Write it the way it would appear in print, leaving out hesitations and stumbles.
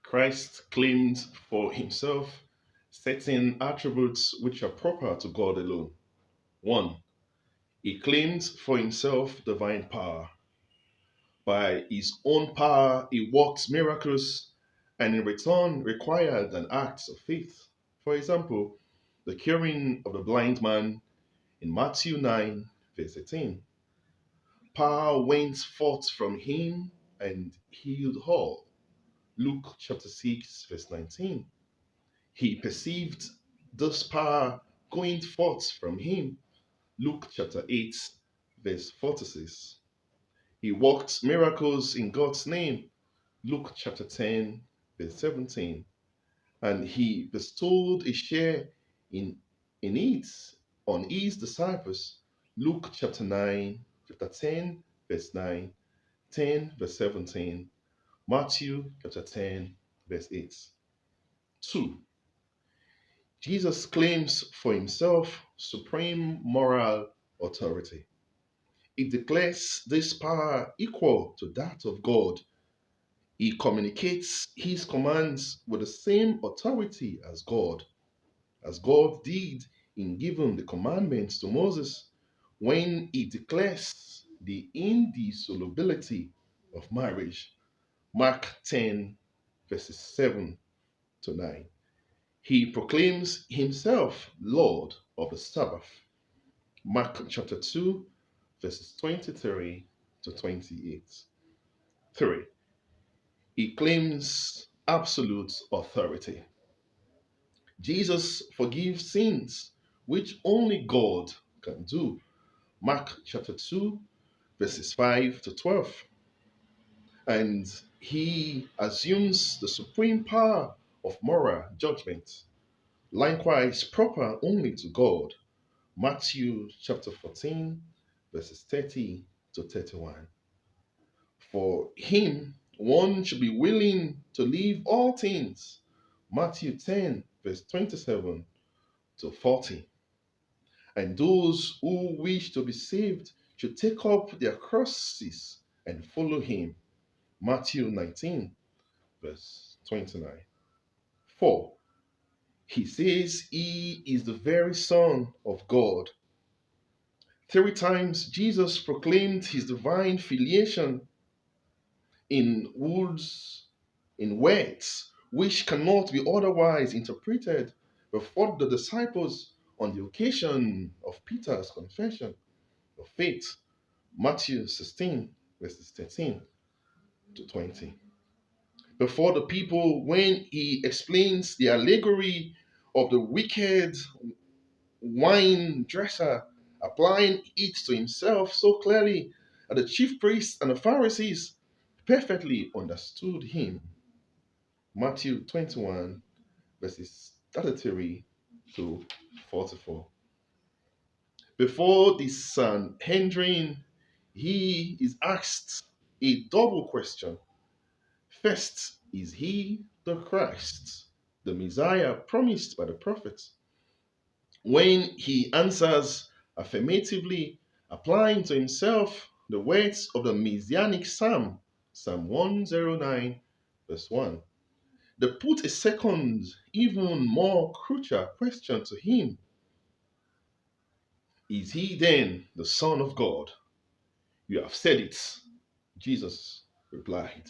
Christ claimed for himself certain attributes which are proper to God alone. One, he claimed for himself divine power. By his own power, he worked miracles and in return required an act of faith. For example, the curing of the blind man in Matthew 9, verse 18. Power went forth from him and healed all. Luke chapter 6, verse 19. He perceived this power going forth from him. Luke chapter 8, verse 46. He worked miracles in God's name. Luke chapter 10, verse 17. And he bestowed a share in, in it on his disciples. Luke chapter 10, verse 9, 10, verse 17. Matthew chapter 10, verse 8. 2. Jesus claims for himself supreme moral authority. He declares this power equal to that of God. He communicates his commands with the same authority as God did in giving the commandments to Moses when he declares the indissolubility of marriage. Mark 10, verses 7 to 9. He proclaims himself Lord of the Sabbath. Mark chapter 2, verses 23 to 28. 3. He claims absolute authority. Jesus forgives sins, which only God can do. Mark chapter 2, verses 5 to 12. And he assumes the supreme power of moral judgment, likewise proper only to God. Matthew chapter 14, verses 30 to 31. For him, one should be willing to leave all things. Matthew 10, verse 27 to 40. And those who wish to be saved should take up their crosses and follow him. Matthew 19, verse 29. 4. He says he is the very Son of God. 3 times Jesus proclaimed his divine filiation in words which cannot be otherwise interpreted before the disciples on the occasion of Peter's confession of faith. Matthew 16, verses 13 to 20. Before the people, when he explains the allegory of the wicked wine dresser, applying it to himself so clearly that the chief priests and the Pharisees perfectly understood him. Matthew 21, verses 33 to 44. Before the Sanhedrin, he is asked a double question. First, is he the Christ, the Messiah promised by the prophets? When he answers affirmatively, applying to himself the words of the Messianic Psalm, Psalm 109, verse 1, they put a second, even more crucial question to him. Is he then the Son of God? You have said it, Jesus replied.